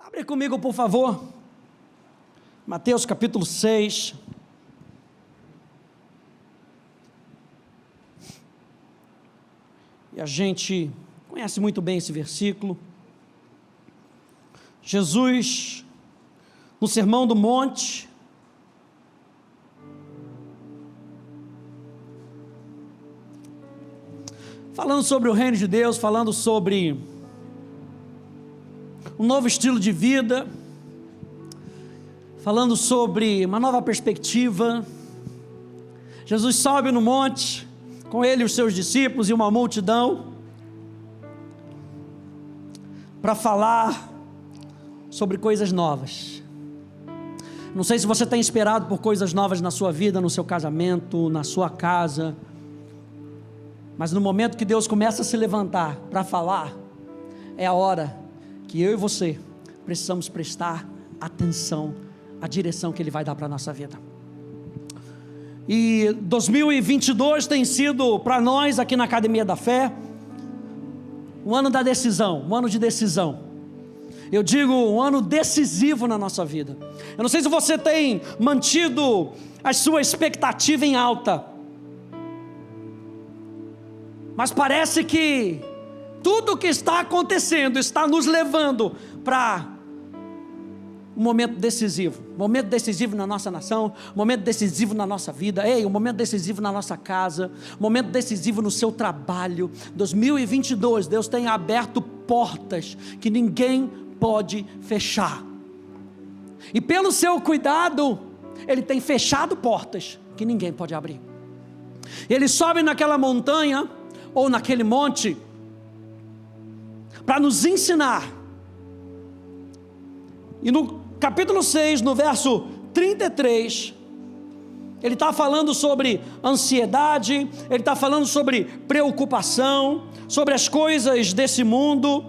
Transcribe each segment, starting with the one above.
Abre comigo, por favor, Mateus capítulo 6. E a gente conhece muito bem esse versículo. Jesus, no Sermão do Monte, falando sobre o reino de Deus, falando sobre um novo estilo de vida, falando sobre uma nova perspectiva. Jesus sobe no monte, com ele os seus discípulos e uma multidão, para falar sobre coisas novas. Não sei se você tem esperado por coisas novas na sua vida, no seu casamento, na sua casa, mas no momento que Deus começa a se levantar para falar, é a hora que eu e você precisamos prestar atenção à direção que Ele vai dar para a nossa vida. E 2022 tem sido para nós aqui na Academia da Fé um ano da decisão, um ano de decisão. Eu digo um ano decisivo na nossa vida. Eu não sei se você tem mantido a sua expectativa em alta, mas parece que tudo o que está acontecendo está nos levando para um momento decisivo na nossa nação, um momento decisivo na nossa vida, um momento decisivo na nossa casa, um momento decisivo no seu trabalho. 2022, Deus tem aberto portas que ninguém pode fechar, e pelo seu cuidado, Ele tem fechado portas que ninguém pode abrir. Ele sobe naquela montanha, ou naquele monte, para nos ensinar. E no capítulo 6, no verso 33, ele está falando sobre ansiedade, ele está falando sobre preocupação, sobre as coisas desse mundo.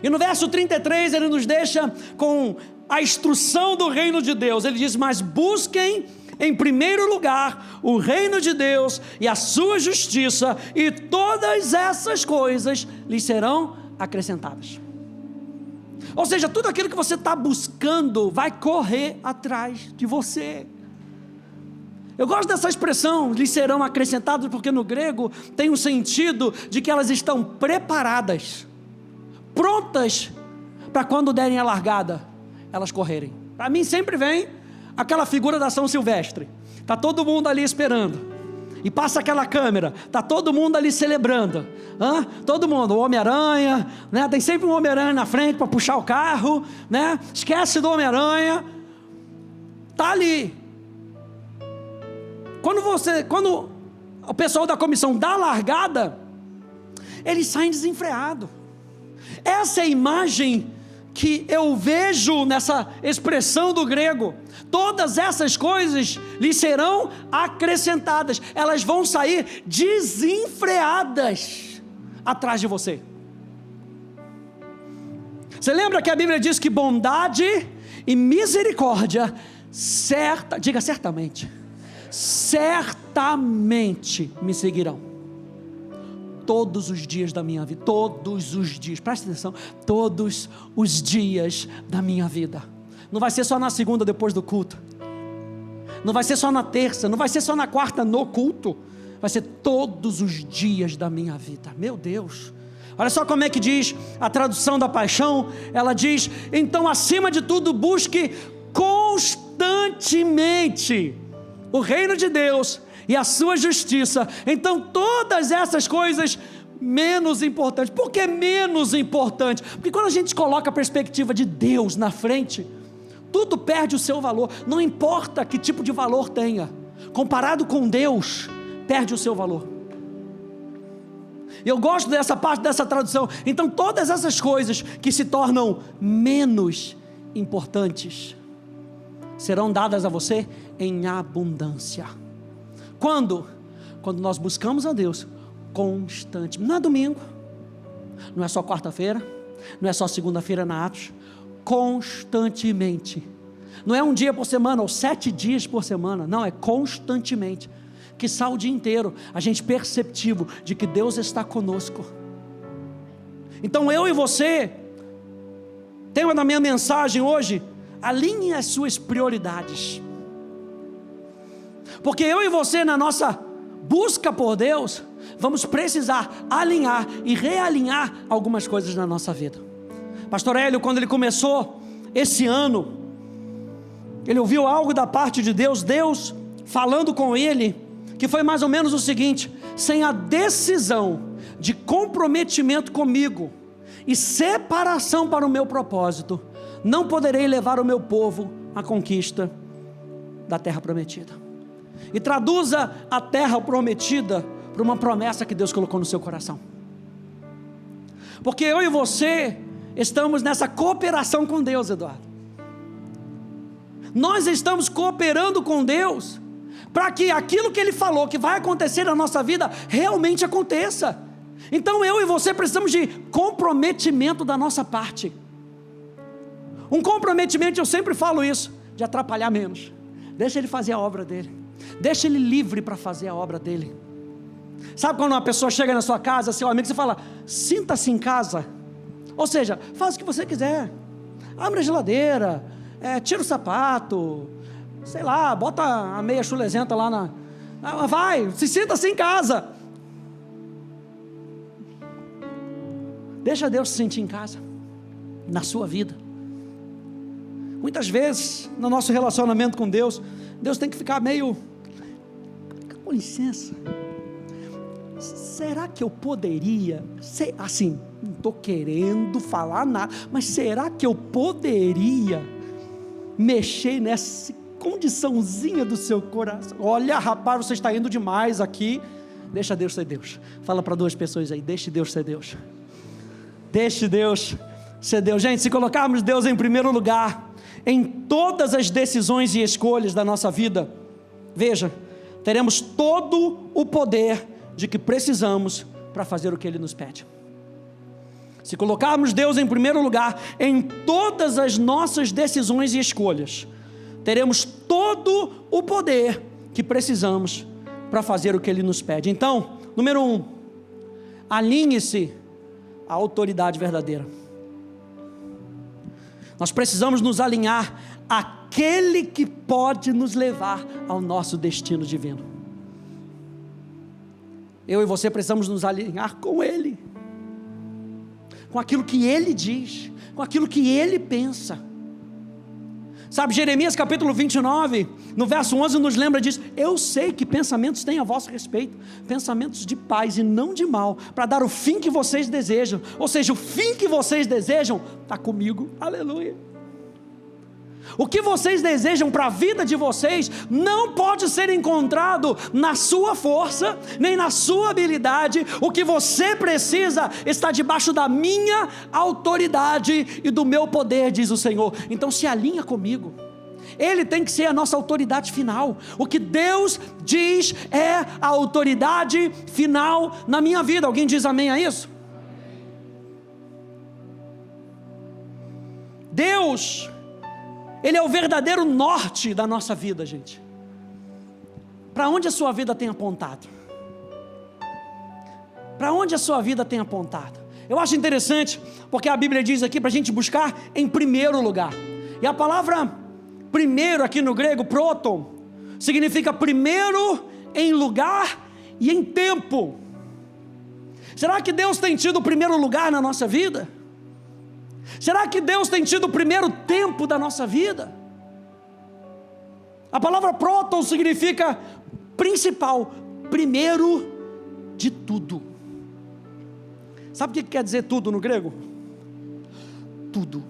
E no verso 33 ele nos deixa com a instrução do reino de Deus. Ele diz: mas busquem em primeiro lugar o reino de Deus e a sua justiça, e todas essas coisas lhes serão acrescentadas. Ou seja, tudo aquilo que você está buscando vai correr atrás de você. Eu gosto dessa expressão, lhes serão acrescentadas, porque no grego tem um sentido de que elas estão preparadas, prontas para quando derem a largada, elas correrem. Para mim sempre vem aquela figura da São Silvestre, está todo mundo ali esperando, e passa aquela câmera, está todo mundo ali celebrando, todo mundo, o Homem-Aranha, né? Tem sempre um Homem-Aranha na frente para puxar o carro, né? Esquece do Homem-Aranha, está ali. Quando o pessoal da comissão dá a largada, eles saem desenfreados. Essa é a imagem que eu vejo nessa expressão do grego. Todas essas coisas lhe serão acrescentadas, elas vão sair desenfreadas atrás de você. Você lembra que a Bíblia diz que bondade e misericórdia certamente me seguirão todos os dias da minha vida. Todos os dias, presta atenção, todos os dias da minha vida. Não vai ser só na segunda depois do culto, não vai ser só na terça, não vai ser só na quarta no culto, vai ser todos os dias da minha vida. Meu Deus, olha só como é que diz a tradução da Paixão. Ela diz: então acima de tudo busque constantemente o reino de Deus e a sua justiça, então todas essas coisas menos importantes. Por que menos importante? Porque quando a gente coloca a perspectiva de Deus na frente, tudo perde o seu valor. Não importa que tipo de valor tenha, comparado com Deus, perde o seu valor. E eu gosto dessa parte dessa tradução. Então todas essas coisas que se tornam menos importantes serão dadas a você em abundância. Quando nós buscamos a Deus constante, não é domingo, não é só quarta-feira, não é só segunda-feira na Atos, constantemente, não é um dia por semana ou 7 dias por semana, não, é constantemente, que sai o dia inteiro, a gente perceptivo de que Deus está conosco. Então eu e você tema da minha mensagem hoje: alinhe as suas prioridades. Porque eu e você, na nossa busca por Deus, vamos precisar alinhar e realinhar algumas coisas na nossa vida. Pastor Hélio, quando ele começou esse ano, ele ouviu algo da parte de Deus falando com ele, que foi mais ou menos o seguinte: sem a decisão de comprometimento comigo e separação para o meu propósito, não poderei levar o meu povo à conquista da terra prometida. E traduza a terra prometida para uma promessa que Deus colocou no seu coração. Porque eu e você estamos nessa cooperação com Deus, Eduardo. Nós estamos cooperando com Deus para que aquilo que Ele falou que vai acontecer na nossa vida realmente aconteça. Então eu e você precisamos de comprometimento da nossa parte. Um comprometimento, eu sempre falo isso, de atrapalhar menos. Deixa Ele fazer a obra dEle. Deixa Ele livre para fazer a obra dEle. Sabe quando uma pessoa chega na sua casa, seu amigo, você fala: sinta-se em casa. Ou seja, faz o que você quiser. Abre a geladeira, tira o sapato, sei lá, bota a meia chulezenta lá vai, se sinta-se em casa. Deixa Deus se sentir em casa, na sua vida. Muitas vezes, no nosso relacionamento com Deus, Deus tem que ficar meio, com licença, será que eu poderia, assim, não estou querendo falar nada, mas será que eu poderia mexer nessa condiçãozinha do seu coração? Olha, rapaz, você está indo demais aqui. Deixa Deus ser Deus. Fala para 2 pessoas aí: deixe Deus ser Deus. Deixe Deus ser Deus. Gente, se colocarmos Deus em primeiro lugar em todas as decisões e escolhas da nossa vida, veja, teremos todo o poder de que precisamos para fazer o que Ele nos pede. Se colocarmos Deus em primeiro lugar em todas as nossas decisões e escolhas, teremos todo o poder que precisamos para fazer o que Ele nos pede. Então, número 1, alinhe-se à autoridade verdadeira. Nós precisamos nos alinhar àquele que pode nos levar ao nosso destino divino. Eu e você precisamos nos alinhar com Ele, com aquilo que Ele diz, com aquilo que Ele pensa. Sabe, Jeremias capítulo 29, no verso 11 nos lembra disso: eu sei que pensamentos têm a vosso respeito, pensamentos de paz e não de mal, para dar o fim que vocês desejam. Ou seja, o fim que vocês desejam está comigo, aleluia. O que vocês desejam para a vida de vocês não pode ser encontrado na sua força, nem na sua habilidade. O que você precisa está debaixo da minha autoridade e do meu poder, diz o Senhor. Então se alinha comigo. Ele tem que ser a nossa autoridade final. O que Deus diz é a autoridade final na minha vida. Alguém diz amém a isso? Deus, Ele é o verdadeiro norte da nossa vida, gente. Para onde a sua vida tem apontado? Para onde a sua vida tem apontado? Eu acho interessante, porque a Bíblia diz aqui para a gente buscar em primeiro lugar. E a palavra primeiro aqui no grego, proton, significa primeiro em lugar e em tempo. Será que Deus tem tido o primeiro lugar na nossa vida? Será que Deus tem tido o primeiro tempo da nossa vida? A palavra proton significa principal, primeiro de tudo. Sabe o que quer dizer tudo no grego? Tudo.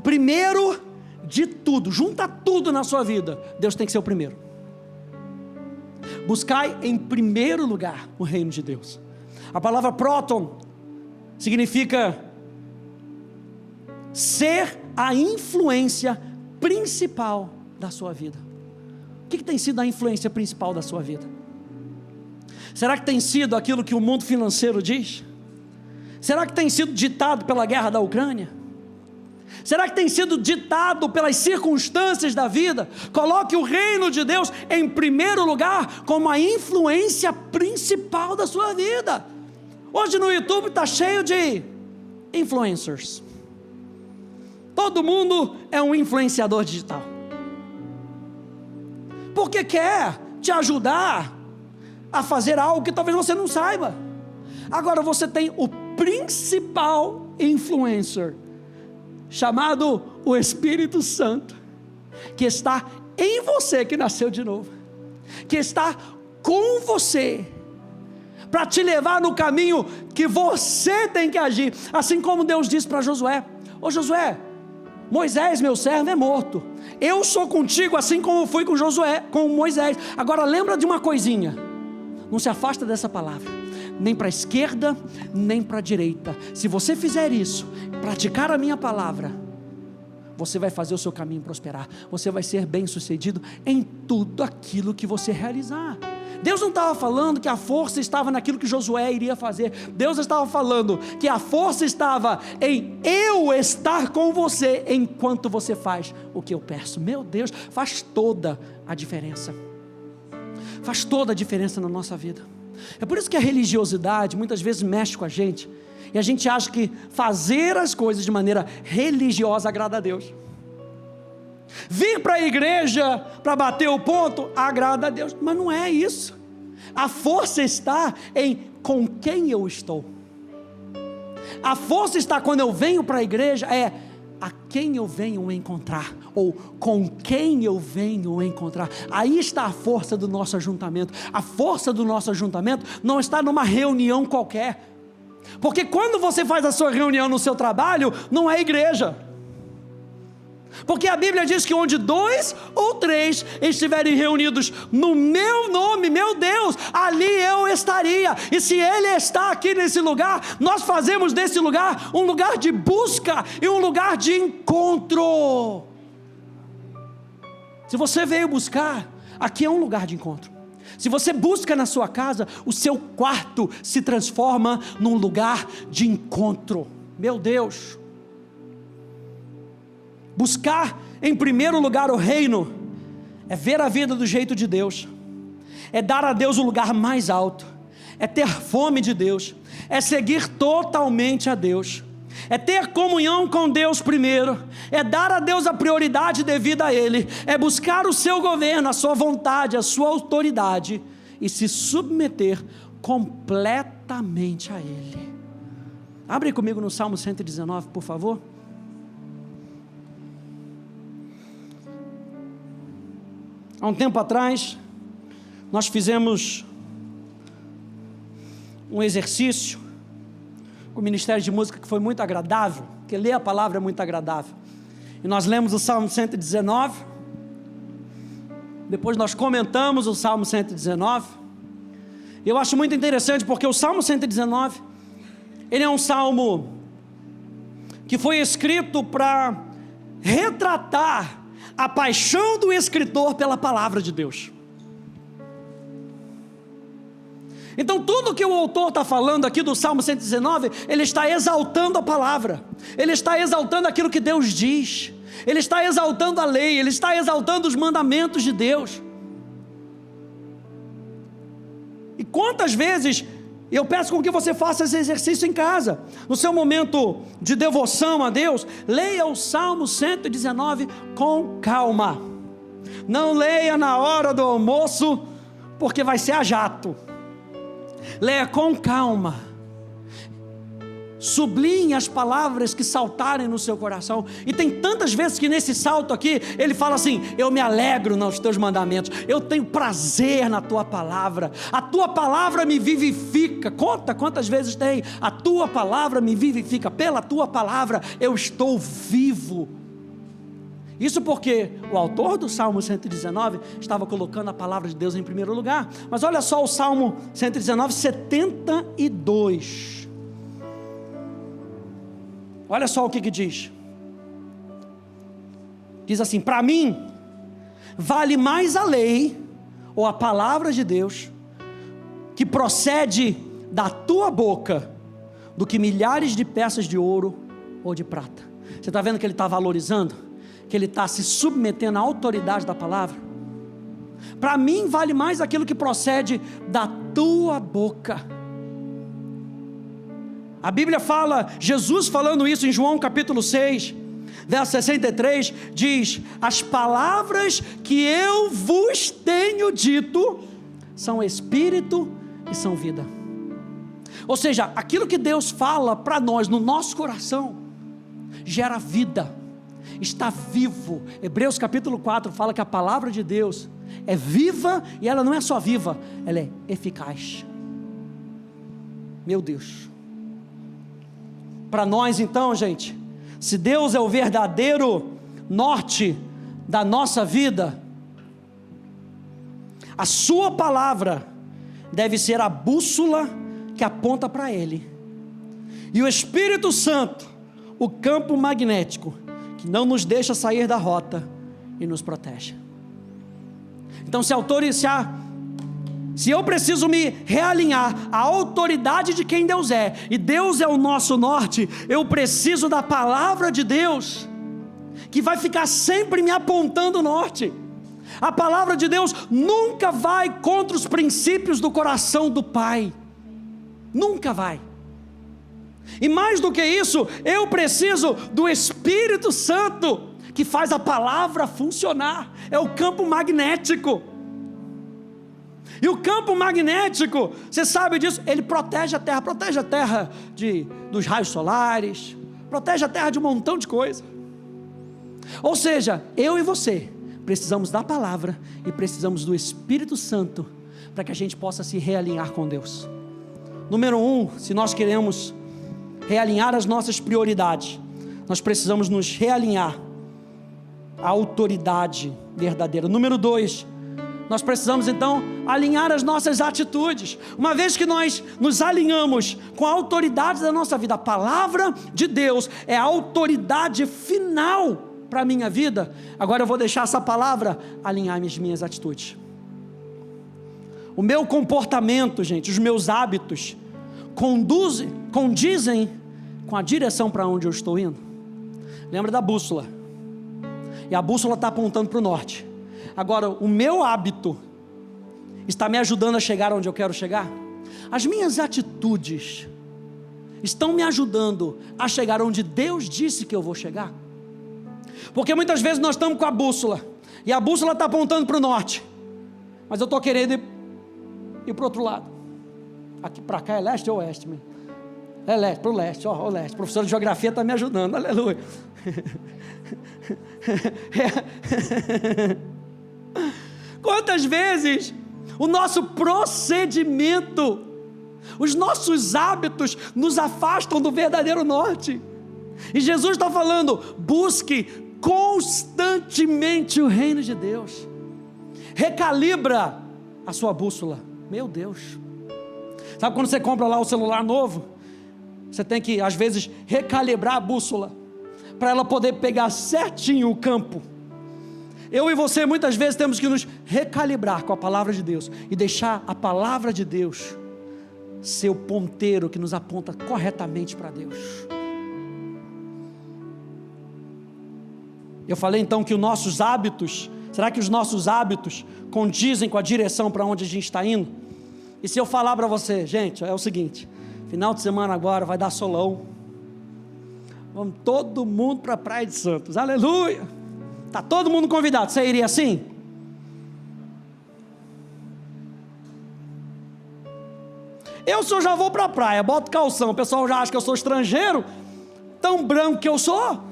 Primeiro de tudo, junta tudo na sua vida, Deus tem que ser o primeiro. Buscai em primeiro lugar o reino de Deus. A palavra proton significa ser a influência principal da sua vida. O que tem sido a influência principal da sua vida? Será que tem sido aquilo que o mundo financeiro diz? Será que tem sido ditado pela guerra da Ucrânia? Será que tem sido ditado pelas circunstâncias da vida? Coloque o reino de Deus em primeiro lugar como a influência principal da sua vida. Hoje no YouTube está cheio de influencers. Todo mundo é um influenciador digital, porque quer te ajudar a fazer algo que talvez você não saiba. Agora você tem o principal influencer, chamado o Espírito Santo, que está em você, que nasceu de novo, que está com você, para te levar no caminho que você tem que agir. Assim como Deus disse para Josué: ô Josué, Moisés meu servo é morto, eu sou contigo assim como fui com Josué, com Moisés. Agora lembra de uma coisinha, não se afasta dessa palavra, nem para a esquerda, nem para a direita. Se você fizer isso, praticar a minha palavra, você vai fazer o seu caminho prosperar, você vai ser bem sucedido em tudo aquilo que você realizar. Deus não estava falando que a força estava naquilo que Josué iria fazer. Deus estava falando que a força estava em eu estar com você enquanto você faz o que eu peço. Meu Deus, faz toda a diferença. Faz toda a diferença na nossa vida. É por isso que a religiosidade muitas vezes mexe com a gente, e a gente acha que fazer as coisas de maneira religiosa agrada a Deus. Vir para a igreja para bater o ponto agrada a Deus, mas não é isso. A força está em com quem eu estou. A força está quando eu venho para a igreja, é a quem eu venho encontrar, ou com quem eu venho encontrar. Aí está a força do nosso ajuntamento. A força do nosso ajuntamento não está numa reunião qualquer, porque quando você faz a sua reunião no seu trabalho, não é igreja. Porque a Bíblia diz que onde 2 ou 3 estiverem reunidos no meu nome, meu Deus, ali eu estaria. E se Ele está aqui nesse lugar, nós fazemos desse lugar um lugar de busca e um lugar de encontro. Se você veio buscar, aqui é um lugar de encontro. Se você busca na sua casa, o seu quarto se transforma num lugar de encontro. Meu Deus! Buscar em primeiro lugar o reino é ver a vida do jeito de Deus, é dar a Deus o lugar mais alto, é ter fome de Deus, é seguir totalmente a Deus, é ter comunhão com Deus primeiro, é dar a Deus a prioridade devida a Ele, é buscar o seu governo, a sua vontade, a sua autoridade e se submeter completamente a Ele. Abre comigo no Salmo 119, por favor. Há um tempo atrás, nós fizemos um exercício com o Ministério de Música que foi muito agradável, porque ler a palavra é muito agradável. E nós lemos o Salmo 119, depois nós comentamos o Salmo 119. E eu acho muito interessante porque o Salmo 119, ele é um salmo que foi escrito para retratar a paixão do escritor pela palavra de Deus. Então tudo que o autor está falando aqui do Salmo 119, ele está exaltando a palavra, ele está exaltando aquilo que Deus diz, ele está exaltando a lei, ele está exaltando os mandamentos de Deus. E quantas vezes eu peço com que você faça esse exercício em casa, no seu momento de devoção a Deus, leia o Salmo 119 com calma, não leia na hora do almoço, porque vai ser a jato. Leia com calma, sublinhe as palavras que saltarem no seu coração. E tem tantas vezes que nesse salto aqui, ele fala assim: eu me alegro nos teus mandamentos, eu tenho prazer na tua palavra, a tua palavra me vivifica. Conta quantas vezes tem: a tua palavra me vivifica, pela tua palavra eu estou vivo. Isso porque o autor do Salmo 119 estava colocando a palavra de Deus em primeiro lugar. Mas olha só o Salmo 119, 72. Olha só o que diz. Diz assim: para mim vale mais a lei, ou a palavra de Deus, que procede da tua boca, do que milhares de peças de ouro ou de prata. Você está vendo que ele está valorizando? Que ele está se submetendo à autoridade da palavra? Para mim vale mais aquilo que procede da tua boca. A Bíblia fala, Jesus falando isso em João capítulo 6, verso 63, diz: as palavras que eu vos tenho dito são espírito e são vida. Ou seja, aquilo que Deus fala para nós no nosso coração gera vida, está vivo. Hebreus capítulo 4 fala que a palavra de Deus é viva, e ela não é só viva, ela é eficaz. Meu Deus. Para nós então, gente, se Deus é o verdadeiro norte da nossa vida, a sua palavra deve ser a bússola que aponta para Ele, e o Espírito Santo, o campo magnético, que não nos deixa sair da rota e nos protege. Então, se eu preciso me realinhar à autoridade de quem Deus é, e Deus é o nosso norte, eu preciso da palavra de Deus, que vai ficar sempre me apontando o norte. A palavra de Deus nunca vai contra os princípios do coração do Pai, nunca vai. E mais do que isso, eu preciso do Espírito Santo, que faz a palavra funcionar. É o campo magnético. E o campo magnético, você sabe disso, ele protege a terra dos raios solares, protege a terra de um montão de coisa. Ou seja, eu e você precisamos da palavra e precisamos do Espírito Santo para que a gente possa se realinhar com Deus. Número 1, se nós queremos realinhar as nossas prioridades, nós precisamos nos realinhar à autoridade verdadeira. Número 2, nós precisamos então alinhar as nossas atitudes. Uma vez que nós nos alinhamos com a autoridade da nossa vida, a palavra de Deus é a autoridade final para a minha vida. Agora eu vou deixar essa palavra alinhar as minhas atitudes. O meu comportamento, gente, os meus hábitos condizem com a direção para onde eu estou indo. Lembra da bússola? E a bússola está apontando para o norte. Agora, o meu hábito está me ajudando a chegar onde eu quero chegar? As minhas atitudes estão me ajudando a chegar onde Deus disse que eu vou chegar? Porque muitas vezes nós estamos com a bússola, e a bússola está apontando para o norte, mas eu estou querendo ir para o outro lado. Aqui para cá é leste ou oeste? É leste, para o leste, ó, o leste. O professor de geografia está me ajudando, aleluia. Quantas vezes o nosso procedimento, os nossos hábitos nos afastam do verdadeiro norte? E Jesus está falando: busque constantemente o reino de Deus. Recalibra a sua bússola. Meu Deus. Sabe quando você compra lá o celular novo? Você tem que, às vezes, recalibrar a bússola, para ela poder pegar certinho o campo. Eu e você, muitas vezes, temos que nos recalibrar com a palavra de Deus, e deixar a palavra de Deus ser o ponteiro que nos aponta corretamente para Deus. Eu falei então que os nossos hábitos, será que os nossos hábitos condizem com a direção para onde a gente está indo? E se eu falar para você, gente, é o seguinte: final de semana agora vai dar solão, vamos todo mundo para a Praia de Santos, aleluia, está todo mundo convidado, você iria assim? Eu só já vou para a praia, boto calção, o pessoal já acha que eu sou estrangeiro, tão branco que eu sou.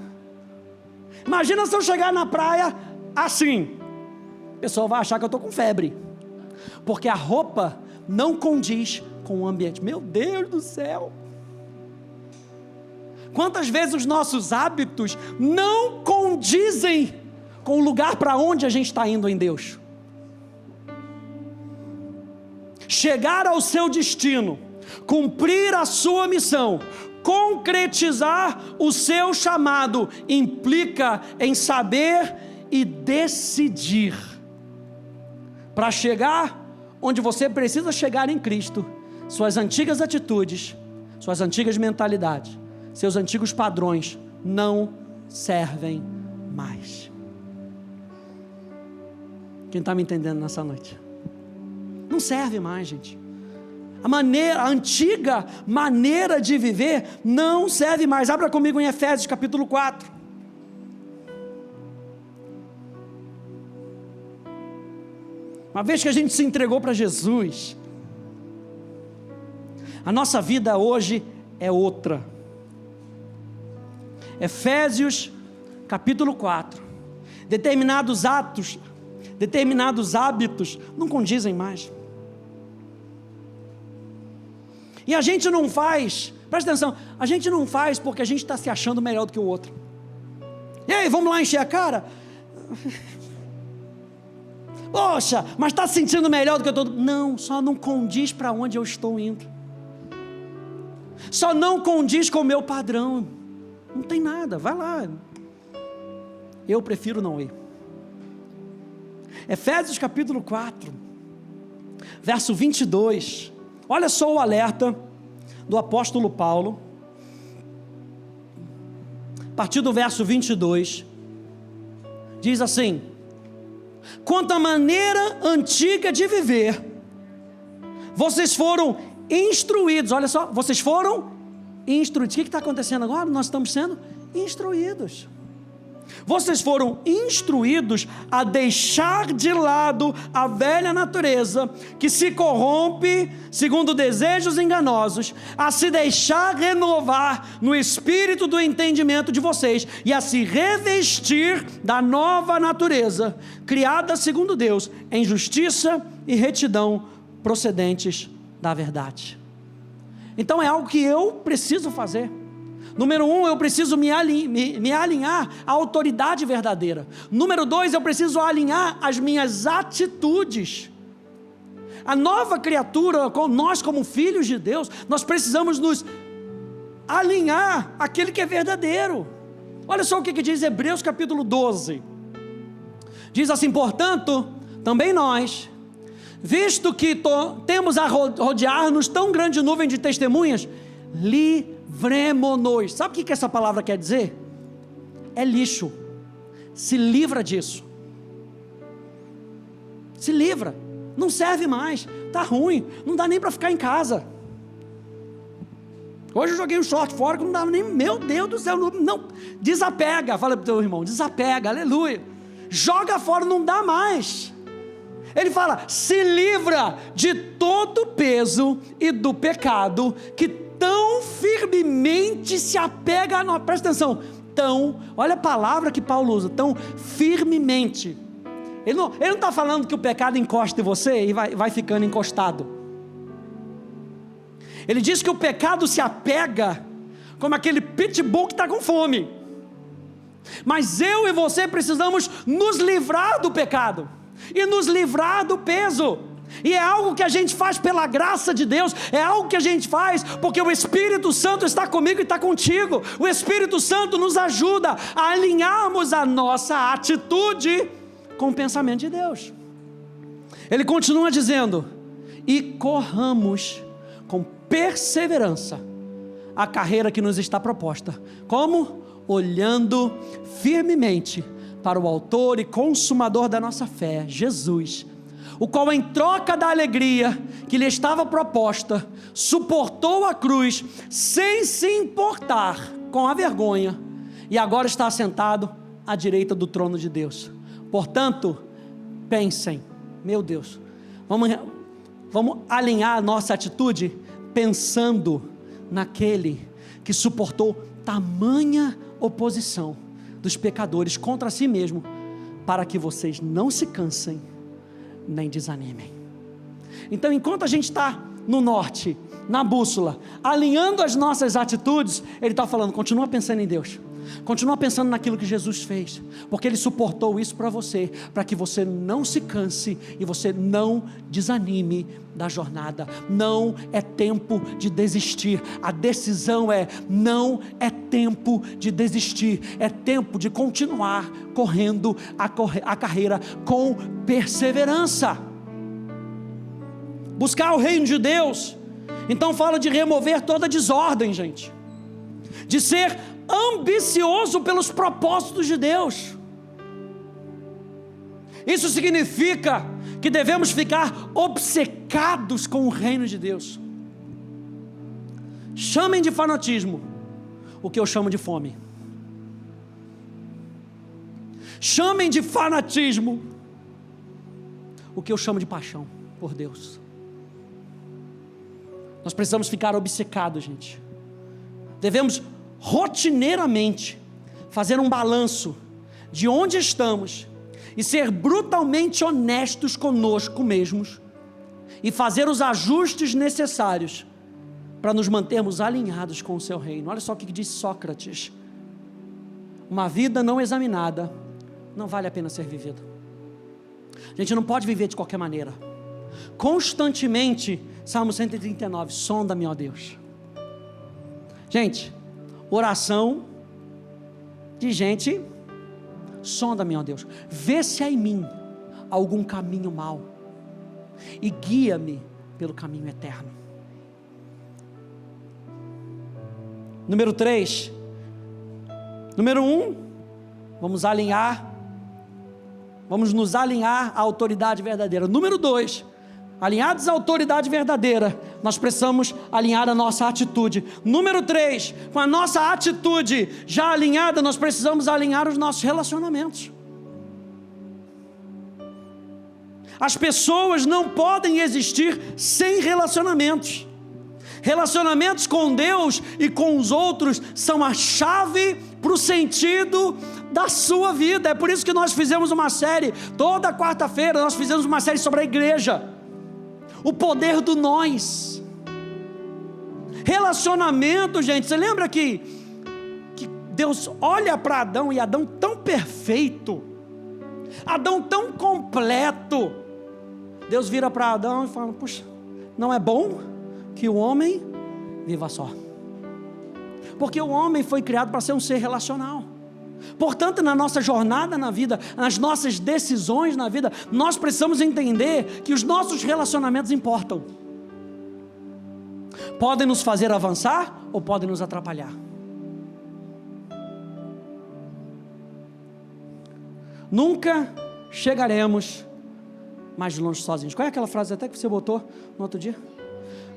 Imagina se eu chegar na praia assim, o pessoal vai achar que eu estou com febre, porque a roupa não condiz com o ambiente. Meu Deus do céu, quantas vezes os nossos hábitos não condizem com o lugar para onde a gente está indo em Deus. Chegar ao seu destino, cumprir a sua missão, concretizar o seu chamado, implica em saber e decidir. Para chegar onde você precisa chegar em Cristo, suas antigas atitudes, suas antigas mentalidades, seus antigos padrões não servem mais. Quem está me entendendo nessa noite? Não serve mais, gente. A antiga maneira de viver não serve mais. Abra comigo em Efésios capítulo 4. Uma vez que a gente se entregou para Jesus, a nossa vida hoje é outra. Efésios capítulo 4. Determinados atos, determinados hábitos não condizem mais. E a gente não faz, presta atenção, a gente não faz porque a gente está se achando melhor do que o outro. E aí, vamos lá encher a cara? Poxa, mas está se sentindo melhor do que todo mundo? Não, só não condiz para onde eu estou indo. Só não condiz com o meu padrão. Não tem nada, vai lá. Eu prefiro não ir. Efésios capítulo 4, verso 22. Olha só o alerta do apóstolo Paulo. A partir do verso 22. Diz assim: quanto à maneira antiga de viver, vocês foram instruídos. Olha só, vocês foram instruídos. O que está acontecendo agora? Nós estamos sendo instruídos. Vocês foram instruídos a deixar de lado a velha natureza, que se corrompe segundo desejos enganosos, a se deixar renovar no espírito do entendimento de vocês, e a se revestir da nova natureza, criada segundo Deus, em justiça e retidão, procedentes da verdade. Então é algo que eu preciso fazer. Número 1, eu preciso me alinhar à autoridade verdadeira. Número 2, eu preciso alinhar as minhas atitudes. A nova criatura, nós como filhos de Deus, nós precisamos nos alinhar àquele que é verdadeiro. Olha só o que diz Hebreus capítulo 12. Diz assim: portanto, também nós, visto que temos a rodear-nos tão grande nuvem de testemunhas, livremo-nos. Sabe o que essa palavra quer dizer? É lixo. Se livra disso. Se livra. Não serve mais. Está ruim. Não dá nem para ficar em casa. Hoje eu joguei um short fora que não dava nem. Meu Deus do céu. Não. Desapega. Fala para o teu irmão. Desapega. Aleluia. Joga fora. Não dá mais. Ele fala: se livra de todo o peso e do pecado que tão firmemente se apega a nós. Presta atenção, olha a palavra que Paulo usa, tão firmemente. Ele não está falando que o pecado encosta em você e vai ficando encostado. Ele diz que o pecado se apega como aquele pitbull que está com fome. Mas eu e você precisamos nos livrar do pecado e nos livrar do peso. E é algo que a gente faz pela graça de Deus, é algo que a gente faz porque o Espírito Santo está comigo e está contigo. O Espírito Santo nos ajuda a alinharmos a nossa atitude com o pensamento de Deus. Ele continua dizendo: e corramos com perseverança a carreira que nos está proposta. Como? Olhando firmemente para o autor e consumador da nossa fé, Jesus, o qual, em troca da alegria que lhe estava proposta, suportou a cruz sem se importar com a vergonha, e agora está assentado à direita do trono de Deus. Portanto, pensem, meu Deus, vamos alinhar a nossa atitude pensando naquele que suportou tamanha oposição dos pecadores contra si mesmo, para que vocês não se cansem nem desanimem. Então, enquanto a gente está no norte, na bússola, alinhando as nossas atitudes, ele está falando: continua pensando em Deus, continua pensando naquilo que Jesus fez, porque Ele suportou isso para você, para que você não se canse e você não desanime da jornada. Não é tempo de desistir. A decisão não é tempo de desistir, é tempo de continuar correndo a carreira com perseverança. Buscar o reino de Deus, então fala de remover toda desordem, gente, de ser ambicioso pelos propósitos de Deus. Isso significa que devemos ficar obcecados com o reino de Deus. Chamem de fanatismo o que eu chamo de fome. Chamem de fanatismo o que eu chamo de paixão por Deus. Nós precisamos ficar obcecados, gente. Devemos rotineiramente fazer um balanço de onde estamos e ser brutalmente honestos conosco mesmos e fazer os ajustes necessários para nos mantermos alinhados com o seu reino. Olha só o que diz Sócrates: uma vida não examinada não vale a pena ser vivida. A gente não pode viver de qualquer maneira. Constantemente, Salmo 139, sonda-me, ó Deus. Gente, oração de gente, sonda-me, ó Deus, vê se há em mim algum caminho mau e guia-me pelo caminho eterno. Número 3. Número 1, vamos nos alinhar à autoridade verdadeira. Número 2, alinhados à autoridade verdadeira, nós precisamos alinhar a nossa atitude. Número 3, com a nossa atitude já alinhada, nós precisamos alinhar os nossos relacionamentos. As pessoas não podem existir sem relacionamentos. Relacionamentos com Deus e com os outros são a chave para o sentido da sua vida. É por isso que nós fizemos uma série, toda quarta-feira nós fizemos uma série sobre a igreja, o poder do nós. Relacionamento, gente, você lembra que Deus olha para Adão, e Adão tão perfeito, Adão tão completo, Deus vira para Adão e fala: puxa, não é bom que o homem viva só? Porque o homem foi criado para ser um ser relacional. Portanto, na nossa jornada na vida, nas nossas decisões na vida, nós precisamos entender que os nossos relacionamentos importam. Podem nos fazer avançar ou podem nos atrapalhar. Nunca chegaremos mais longe sozinhos. Qual é aquela frase até que você botou no outro dia?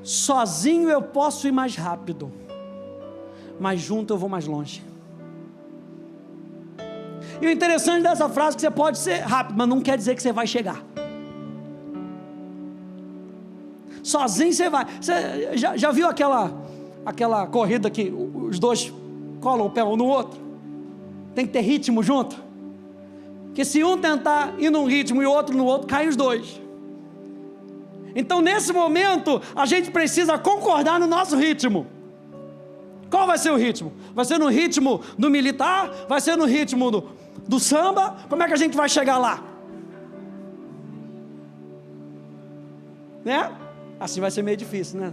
Sozinho eu posso ir mais rápido, mas junto eu vou mais longe. E o interessante dessa frase é que você pode ser rápido, mas não quer dizer que você vai chegar. Sozinho você vai. Você já viu aquela corrida que os dois colam o pé um no outro? Tem que ter ritmo junto. Porque se um tentar ir num ritmo e o outro no outro, caem os dois. Então nesse momento a gente precisa concordar no nosso ritmo. Qual vai ser o ritmo? Vai ser no ritmo do militar? Vai ser no ritmo do samba? Como é que a gente vai chegar lá? Né? Assim vai ser meio difícil, né?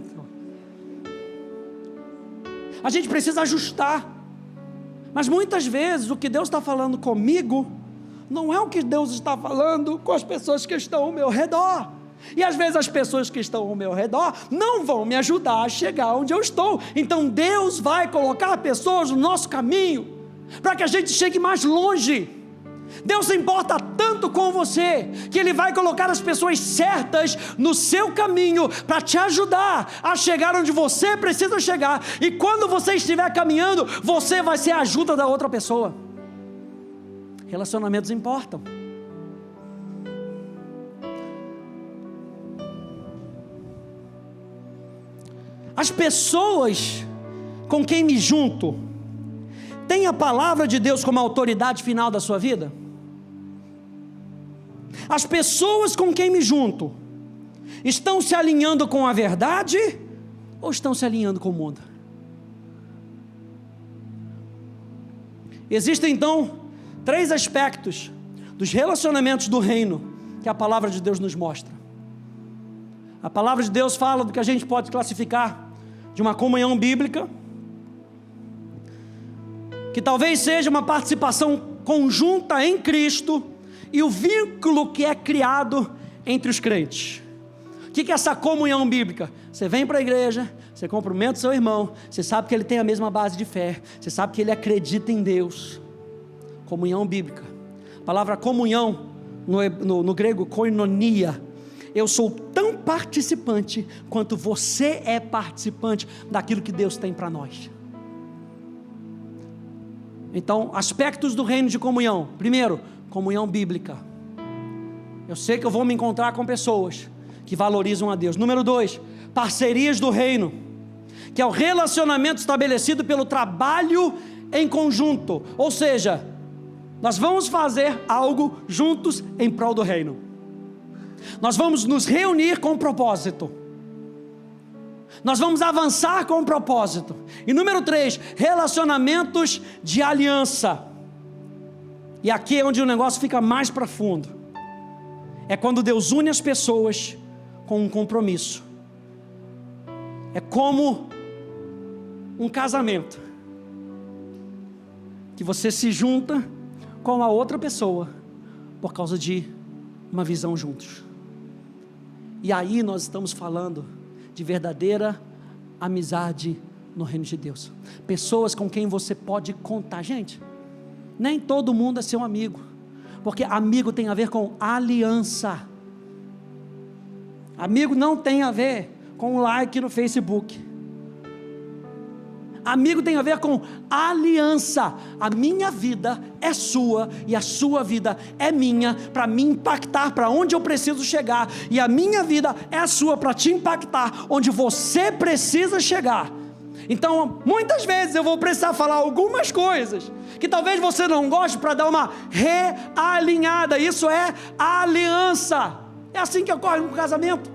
A gente precisa ajustar. Mas muitas vezes o que Deus está falando comigo não é o que Deus está falando com as pessoas que estão ao meu redor. E às vezes as pessoas que estão ao meu redor não vão me ajudar a chegar onde eu estou. Então Deus vai colocar pessoas no nosso caminho para que a gente chegue mais longe. Deus se importa tanto com você que Ele vai colocar as pessoas certas no seu caminho para te ajudar a chegar onde você precisa chegar. E quando você estiver caminhando, você vai ser a ajuda da outra pessoa. Relacionamentos importam. As pessoas com quem me junto têm a palavra de Deus como autoridade final da sua vida? As pessoas com quem me junto estão se alinhando com a verdade ou estão se alinhando com o mundo? Existem então 3 aspectos dos relacionamentos do reino que a palavra de Deus nos mostra. A palavra de Deus fala do que a gente pode classificar de uma comunhão bíblica, que talvez seja uma participação conjunta em Cristo e o vínculo que é criado entre os crentes. O que é essa comunhão bíblica? Você vem para a igreja, você cumprimenta o seu irmão, você sabe que ele tem a mesma base de fé, você sabe que ele acredita em Deus. Comunhão bíblica. A palavra comunhão no grego koinonia eu sou tão participante quanto você é participante daquilo que Deus tem para nós. Então, aspectos do reino de comunhão. Primeiro, comunhão bíblica. Eu sei que eu vou me encontrar com pessoas que valorizam a Deus. Número 2, parcerias do reino, que é o relacionamento estabelecido pelo trabalho em conjunto. Ou seja, nós vamos fazer algo juntos em prol do reino. Nós vamos nos reunir com um propósito. Nós vamos avançar com um propósito. E número 3, relacionamentos de aliança. E aqui é onde o negócio fica mais profundo. É quando Deus une as pessoas com um compromisso. É como um casamento, que você se junta com a outra pessoa por causa de uma visão juntos. E aí nós estamos falando de verdadeira amizade no reino de Deus. Pessoas com quem você pode contar. Gente, nem todo mundo é seu amigo, porque amigo tem a ver com aliança. Amigo não tem a ver com um like no Facebook. Amigo tem a ver com aliança. A minha vida é sua e a sua vida é minha, para me impactar para onde eu preciso chegar, e a minha vida é a sua para te impactar onde você precisa chegar. Então, muitas vezes eu vou precisar falar algumas coisas que talvez você não goste, para dar uma realinhada. Isso é aliança. É assim que ocorre no casamento.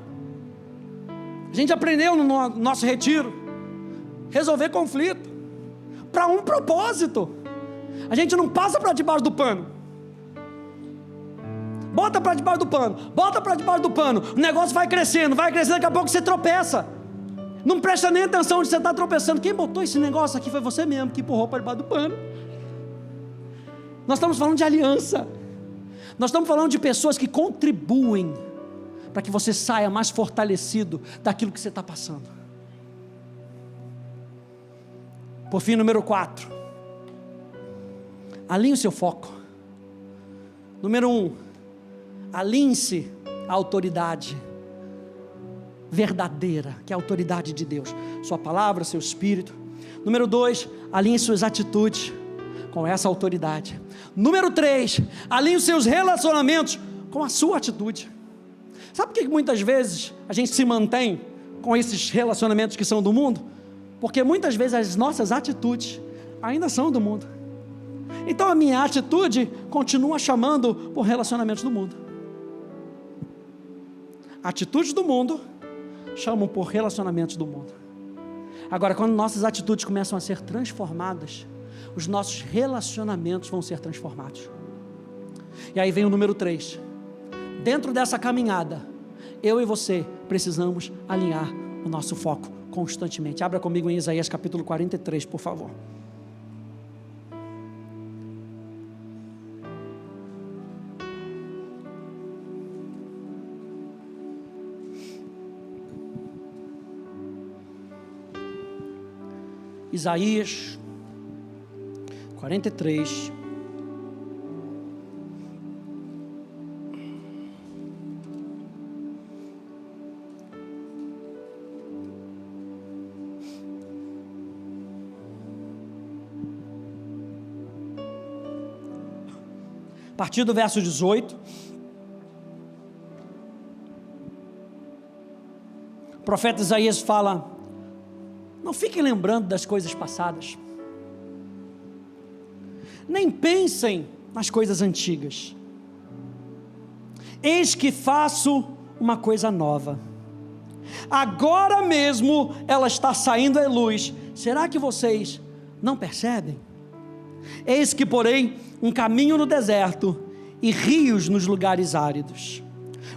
A gente aprendeu no nosso retiro resolver conflito para um propósito. A gente não passa para debaixo do pano. Bota para debaixo do pano, bota para debaixo do pano. O negócio vai crescendo, daqui a pouco você tropeça. Não presta nem atenção onde você está tropeçando. Quem botou esse negócio aqui foi você mesmo, que empurrou para debaixo do pano. Nós estamos falando de aliança. Nós estamos falando de pessoas que contribuem para que você saia mais fortalecido daquilo que você está passando. Por fim, número 4, alinhe o seu foco. Número 1, alinhe-se à autoridade verdadeira, que é a autoridade de Deus, sua palavra, seu espírito. Número 2, alinhe suas atitudes com essa autoridade. Número 3, alinhe os seus relacionamentos com a sua atitude. Sabe por que muitas vezes a gente se mantém com esses relacionamentos que são do mundo? Porque muitas vezes as nossas atitudes ainda são do mundo. Então a minha atitude continua chamando por relacionamentos do mundo. Atitudes do mundo chamam por relacionamentos do mundo. Agora, quando nossas atitudes começam a ser transformadas, os nossos relacionamentos vão ser transformados. E aí vem o número 3. Dentro dessa caminhada, eu e você precisamos alinhar o nosso foco constantemente. Abra comigo em Isaías capítulo 43, por favor. Isaías 43. A partir do verso 18, o profeta Isaías fala: não fiquem lembrando das coisas passadas, nem pensem nas coisas antigas. Eis que faço uma coisa nova, agora mesmo ela está saindo à luz. Será que vocês não percebem? Eis que porém um caminho no deserto e rios nos lugares áridos.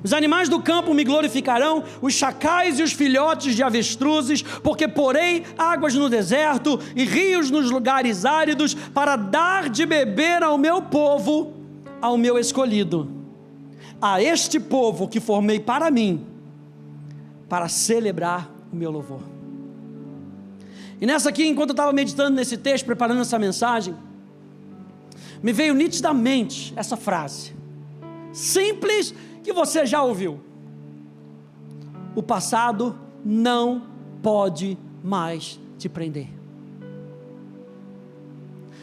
Os animais do campo me glorificarão, os chacais e os filhotes de avestruzes, porque porei águas no deserto e rios nos lugares áridos, para dar de beber ao meu povo, ao meu escolhido, a este povo que formei para mim, para celebrar o meu louvor. E nessa aqui, enquanto eu estava meditando nesse texto, preparando essa mensagem, me veio nitidamente essa frase, simples, que você já ouviu: o passado não pode mais te prender.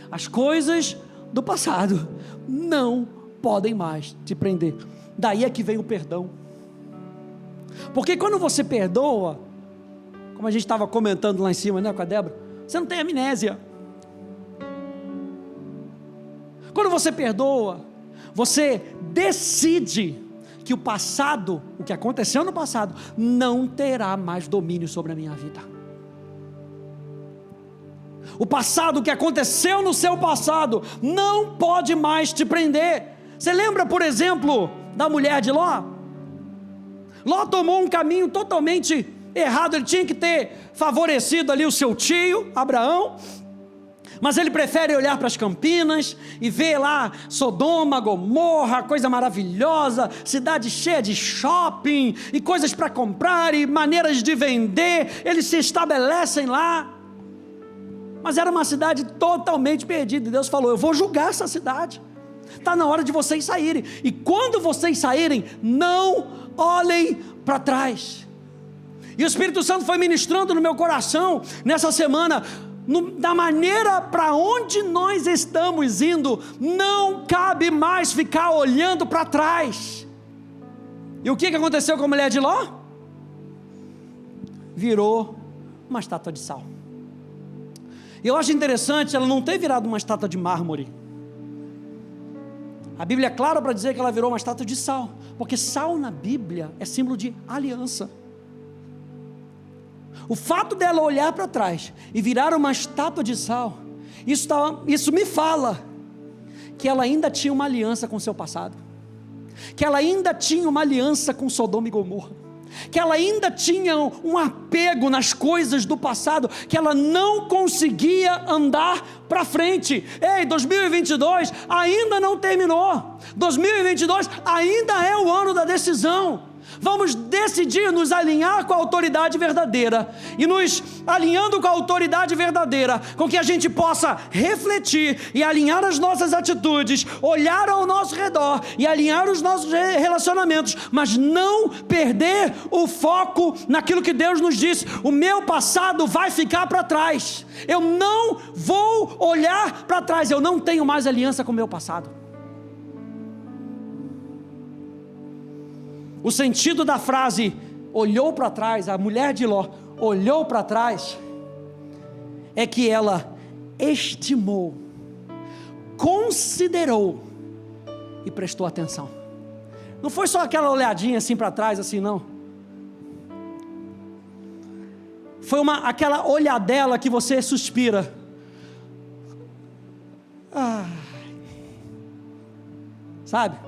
As coisas do passado não podem mais te prender. Daí é que vem o perdão. Porque quando você perdoa, como a gente estava comentando lá em cima, né, com a Débora, você não tem amnésia. Quando você perdoa, você decide que o passado, o que aconteceu no passado, não terá mais domínio sobre a minha vida. O passado, o que aconteceu no seu passado, não pode mais te prender. Você lembra, por exemplo, da mulher de Ló? Ló tomou um caminho totalmente errado. Ele tinha que ter favorecido ali o seu tio, Abraão, mas ele prefere olhar para as Campinas e ver lá Sodoma, Gomorra, coisa maravilhosa, cidade cheia de shopping e coisas para comprar e maneiras de vender. Eles se estabelecem lá, mas era uma cidade totalmente perdida. E Deus falou: eu vou julgar essa cidade, está na hora de vocês saírem, e quando vocês saírem, não olhem para trás. E o Espírito Santo foi ministrando no meu coração nessa semana, da maneira para onde nós estamos indo, não cabe mais ficar olhando para trás. E o que aconteceu com a mulher de Ló? Virou uma estátua de sal. Eu acho interessante ela não ter virado uma estátua de mármore. A Bíblia é clara para dizer que ela virou uma estátua de sal, porque sal na Bíblia é símbolo de aliança. O fato dela olhar para trás e virar uma estátua de sal, isso me fala que ela ainda tinha uma aliança com o seu passado, que ela ainda tinha uma aliança com Sodoma e Gomorra, que ela ainda tinha um apego nas coisas do passado, que ela não conseguia andar para frente. Ei, 2022 ainda não terminou, 2022 ainda é o ano da decisão. Vamos decidir nos alinhar com a autoridade verdadeira, e nos alinhando com a autoridade verdadeira, com que a gente possa refletir e alinhar as nossas atitudes, olhar ao nosso redor e alinhar os nossos relacionamentos, mas não perder o foco naquilo que Deus nos disse: o meu passado vai ficar para trás, eu não vou olhar para trás, eu não tenho mais aliança com o meu passado. O sentido da frase olhou para trás, a mulher de Ló olhou para trás, é que ela estimou, considerou e prestou atenção. Não foi só aquela olhadinha assim para trás, assim, não. Foi aquela olhadela que você suspira. Sabe?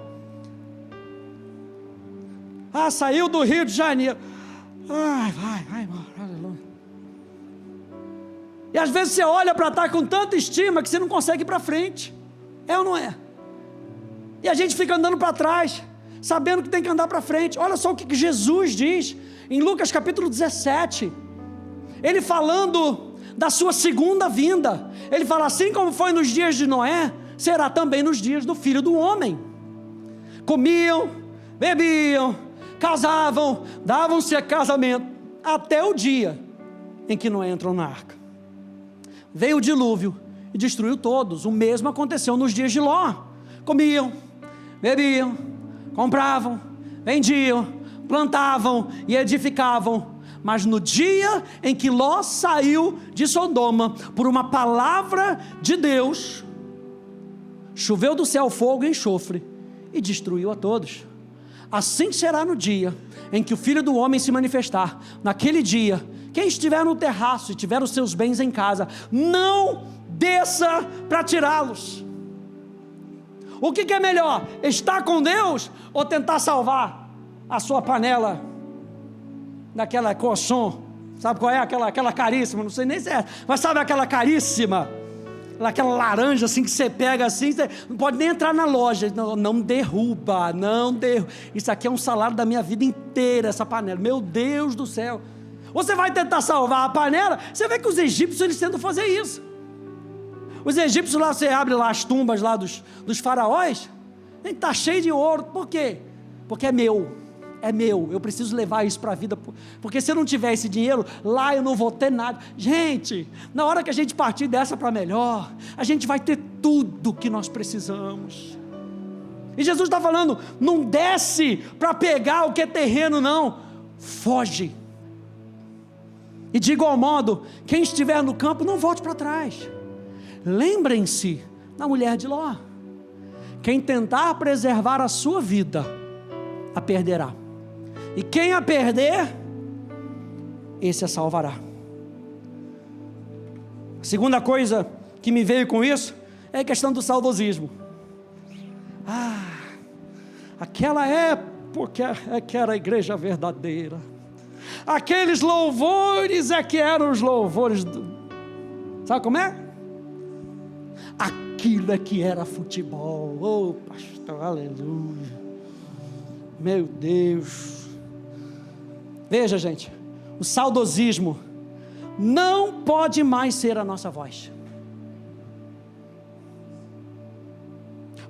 Saiu do Rio de Janeiro. Vai embora, aleluia. E às vezes você olha para trás com tanta estima que você não consegue ir para frente. É ou não é? E a gente fica andando para trás, sabendo que tem que andar para frente. Olha só o que Jesus diz em Lucas capítulo 17. Ele falando da sua segunda vinda. Ele fala: assim como foi nos dias de Noé, será também nos dias do Filho do Homem. Comiam, bebiam, casavam, davam-se a casamento, até o dia em que Noé entrou na arca. Veio o dilúvio e destruiu todos. O mesmo aconteceu nos dias de Ló. Comiam, bebiam, compravam, vendiam, plantavam e edificavam. Mas no dia em que Ló saiu de Sodoma, por uma palavra de Deus, choveu do céu fogo e enxofre e destruiu a todos. Assim será no dia em que o Filho do Homem se manifestar. Naquele dia, quem estiver no terraço e tiver os seus bens em casa, não desça para tirá-los. O que é melhor? Estar com Deus ou tentar salvar a sua panela daquela Cosson? Sabe qual é? Aquela caríssima, não sei nem se é, mas sabe aquela caríssima? Aquela laranja assim que você pega assim, você não pode nem entrar na loja. Não derruba. Isso aqui é um salário da minha vida inteira, essa panela. Meu Deus do céu. Você vai tentar salvar a panela, você vê que os egípcios eles tentam fazer isso. Os egípcios lá, você abre lá as tumbas lá dos faraós, está cheio de ouro. Por quê? Porque é meu. é meu, eu preciso levar isso para a vida, porque se eu não tiver esse dinheiro, lá eu não vou ter nada. Gente, na hora que a gente partir dessa para melhor, a gente vai ter tudo que nós precisamos. E Jesus está falando, não desce para pegar o que é terreno não, foge. E de igual modo, quem estiver no campo, não volte para trás. Lembrem-se da mulher de Ló, quem tentar preservar a sua vida, a perderá. E quem a perder, esse a salvará. A segunda coisa que me veio com isso, é a questão do saudosismo. Aquela época é que era a igreja verdadeira. Aqueles louvores é que eram os louvores sabe como é? Aquilo é que era futebol. Oh pastor, aleluia. Meu Deus. Veja gente, o saudosismo não pode mais ser a nossa voz,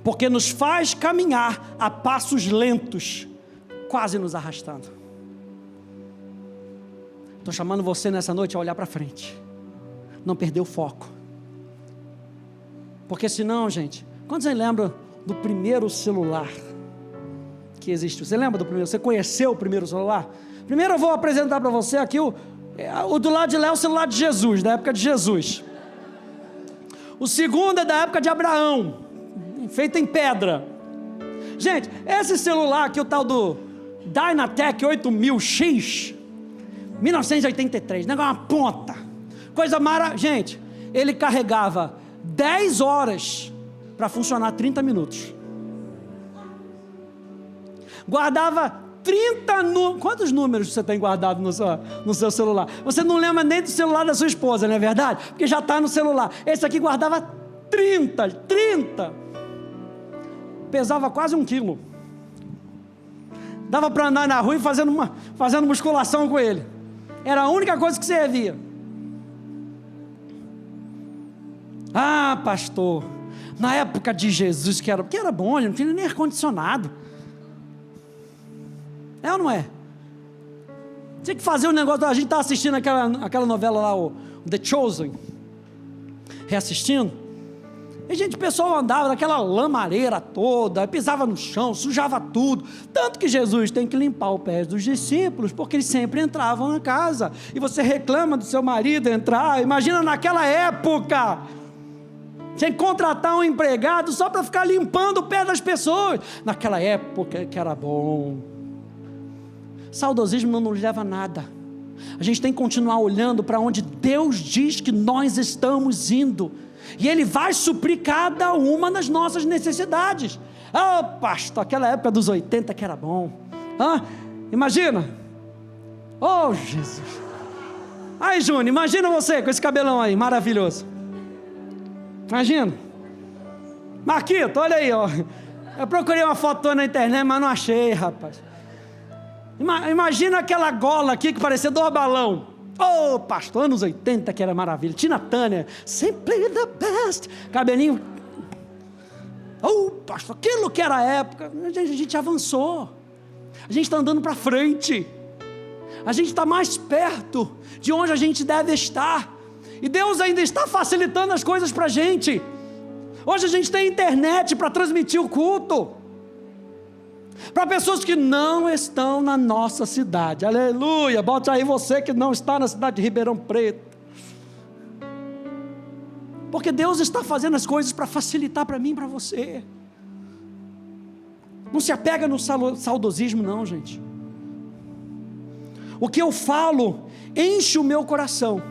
porque nos faz caminhar a passos lentos, quase nos arrastando. Estou chamando você nessa noite a olhar para frente, não perder o foco, porque senão, gente, quantos aí lembram do primeiro celular que existiu? Você lembra do primeiro? Você conheceu o primeiro celular? Primeiro eu vou apresentar para você aqui o do lado de lá é o celular de Jesus, da época de Jesus. O segundo é da época de Abraão, feito em pedra. Gente, esse celular aqui, o tal do Dynatec 8000X, 1983, negócio uma ponta, coisa maravilhosa. Gente, ele carregava 10 horas para funcionar 30 minutos. Guardava 30 números. Quantos números você tem guardado no seu celular? Você não lembra nem do celular da sua esposa, não é verdade? Porque já está no celular. Esse aqui guardava 30. Pesava quase 1 quilo. Dava para andar na rua e fazendo musculação com ele. Era a única coisa que servia. Ah, pastor, na época de Jesus, que era bom, não tinha nem ar-condicionado. É ou não é? Tinha que fazer um negócio. A gente está assistindo aquela novela lá, o The Chosen, reassistindo. E gente, o pessoal andava daquela lamareira toda, pisava no chão, sujava tudo. Tanto que Jesus tem que limpar os pés dos discípulos, porque eles sempre entravam na casa. E você reclama do seu marido entrar. Imagina naquela época, tinha que contratar um empregado só para ficar limpando o pé das pessoas. Naquela época que era bom. Saudosismo não nos leva a nada. A gente tem que continuar olhando para onde Deus diz que nós estamos indo, e Ele vai suprir cada uma das nossas necessidades. Ah, pastor, aquela época dos 80 que era bom. Imagina. Oh, Jesus. Aí, Júnior, imagina você com esse cabelão aí, maravilhoso. Imagina. Marquito, olha aí, ó. Eu procurei uma foto na internet, mas não achei, rapaz. Imagina aquela gola aqui que parecia 2 balão. Oh, pastor, anos 80 que era maravilha. Tina Turner, simply the best. Cabelinho. Oh, pastor, aquilo que era a época. A gente avançou. A gente está andando para frente. A gente está mais perto de onde a gente deve estar. E Deus ainda está facilitando as coisas para a gente. Hoje a gente tem internet para transmitir o culto para pessoas que não estão na nossa cidade. Aleluia, bote aí você que não está na cidade de Ribeirão Preto, porque Deus está fazendo as coisas para facilitar para mim e para você. Não se apega no saudosismo não, gente. O que eu falo enche o meu coração,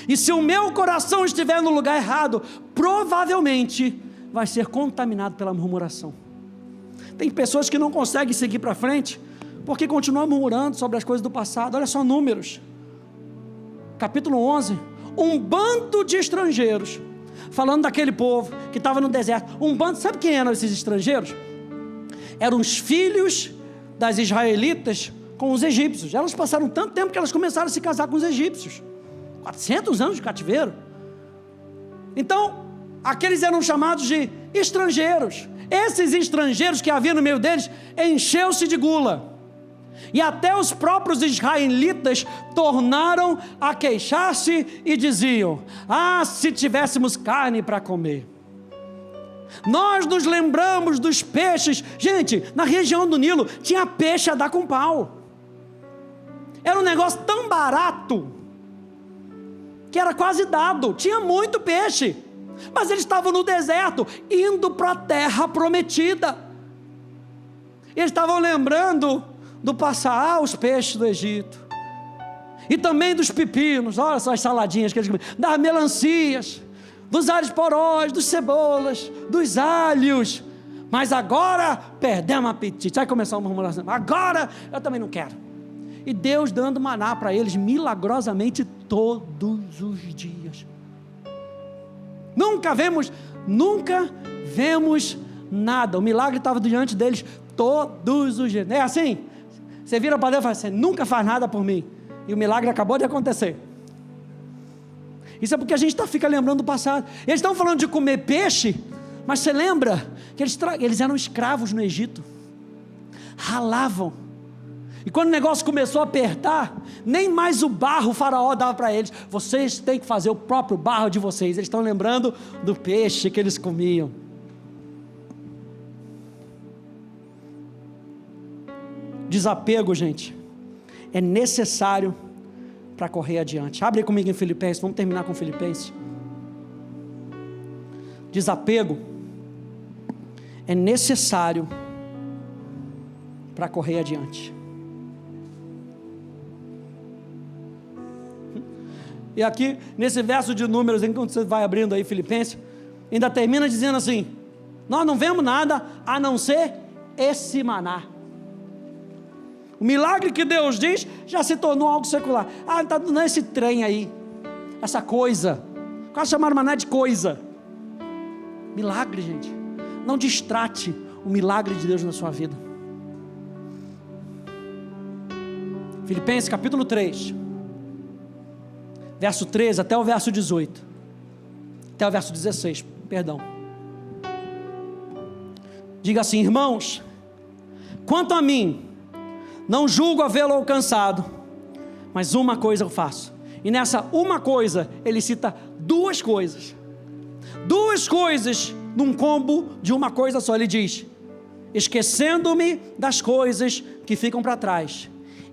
e se o meu coração estiver no lugar errado, provavelmente vai ser contaminado pela murmuração. Tem pessoas que não conseguem seguir para frente, porque continuam murmurando sobre as coisas do passado. Olha só Números, capítulo 11, um bando de estrangeiros, falando daquele povo que estava no deserto, um bando, sabe quem eram esses estrangeiros? Eram os filhos das israelitas com os egípcios. Elas passaram tanto tempo que elas começaram a se casar com os egípcios, 400 anos de cativeiro. Então, aqueles eram chamados de estrangeiros. Esses estrangeiros que havia no meio deles, encheu-se de gula. E até os próprios israelitas tornaram a queixar-se e diziam: ah, se tivéssemos carne para comer. Nós nos lembramos dos peixes. Gente, na região do Nilo tinha peixe a dar com pau. Era um negócio tão barato que era quase dado. Tinha muito peixe. Mas eles estavam no deserto, indo para a terra prometida. Eles estavam lembrando do passar os peixes do Egito. E também dos pepinos. Olha só as saladinhas que eles comiam. Das melancias, dos alhos porós, dos cebolas, dos alhos. Mas agora perdemos o apetite. Aí começou uma murmuração: agora eu também não quero. E Deus dando maná para eles milagrosamente todos os dias. Nunca vemos nada. O milagre estava diante deles todos os dias. Não é assim? Você vira para Deus e fala: você nunca faz nada por mim. E o milagre acabou de acontecer. Isso é porque a gente fica lembrando do passado. Eles estão falando de comer peixe, mas você lembra que eles eram escravos no Egito, ralavam. E quando o negócio começou a apertar, nem mais o barro o faraó dava para eles. Vocês têm que fazer o próprio barro de vocês. Eles estão lembrando do peixe que eles comiam. Desapego, gente, é necessário para correr adiante. Abre comigo em Filipenses, vamos terminar com Filipenses. Desapego é necessário para correr adiante. E aqui, nesse verso de Números, enquanto você vai abrindo aí Filipenses, ainda termina dizendo assim: nós não vemos nada a não ser esse maná. O milagre que Deus diz já se tornou algo secular. Ah, está dando esse trem aí, essa coisa. Quase chamaram maná de coisa. Milagre, gente. Não distrate o milagre de Deus na sua vida. Filipenses capítulo 3, verso 13 até o verso 18, até o verso 16, perdão. Diga assim: irmãos, quanto a mim, não julgo havê-lo alcançado, mas uma coisa eu faço. E nessa uma coisa, ele cita duas coisas num combo de uma coisa só. Ele diz: esquecendo-me das coisas que ficam para trás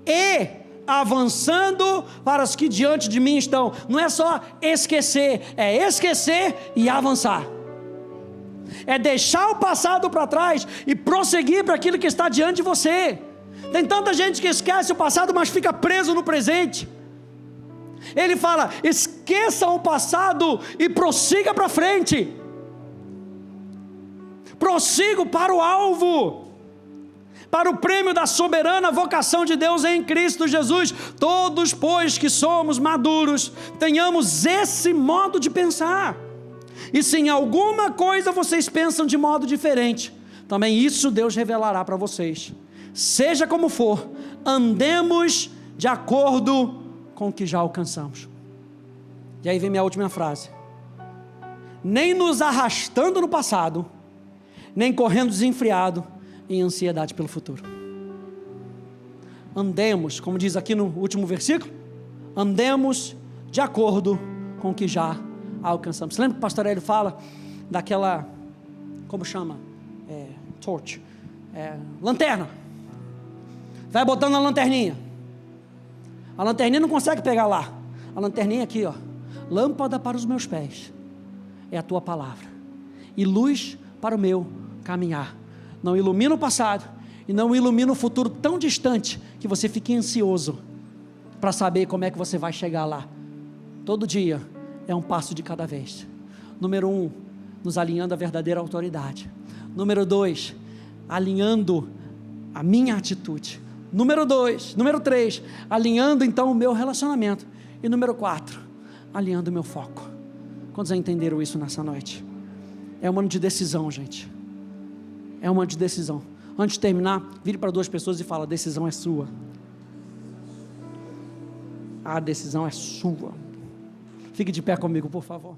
e avançando para as que diante de mim estão. Não é só esquecer, é esquecer e avançar. É deixar o passado para trás e prosseguir para aquilo que está diante de você. Tem tanta gente que esquece o passado, mas fica preso no presente. Ele fala: esqueça o passado e prossiga para frente. Prossigo para o alvo, para o prêmio da soberana vocação de Deus em Cristo Jesus. Todos, pois, que somos maduros, tenhamos esse modo de pensar. E se em alguma coisa vocês pensam de modo diferente, também isso Deus revelará para vocês. Seja como for, andemos de acordo com o que já alcançamos. E aí vem minha última frase: nem nos arrastando no passado, nem correndo desenfreado em ansiedade pelo futuro. Andemos, como diz aqui no último versículo, andemos de acordo com o que já alcançamos. Você lembra que o pastor Hélio fala daquela, como chama? Torch, lanterna. Vai botando a lanterninha. A lanterninha não consegue pegar lá. A lanterninha aqui, ó. Lâmpada para os meus pés é a tua palavra, e luz para o meu caminhar. Não ilumina o passado e não ilumina o futuro tão distante que você fique ansioso para saber como é que você vai chegar lá. Todo dia é um passo de cada vez. Número 1, nos alinhando à verdadeira autoridade. Número 2, alinhando a minha atitude. Número 3, alinhando então o meu relacionamento. E número 4, alinhando o meu foco. Quantos já entenderam isso nessa noite? É um ano de decisão, gente. É um ano de decisão. Antes de terminar, vire para 2 pessoas e fala: a decisão é sua. A decisão é sua. Fique de pé comigo, por favor.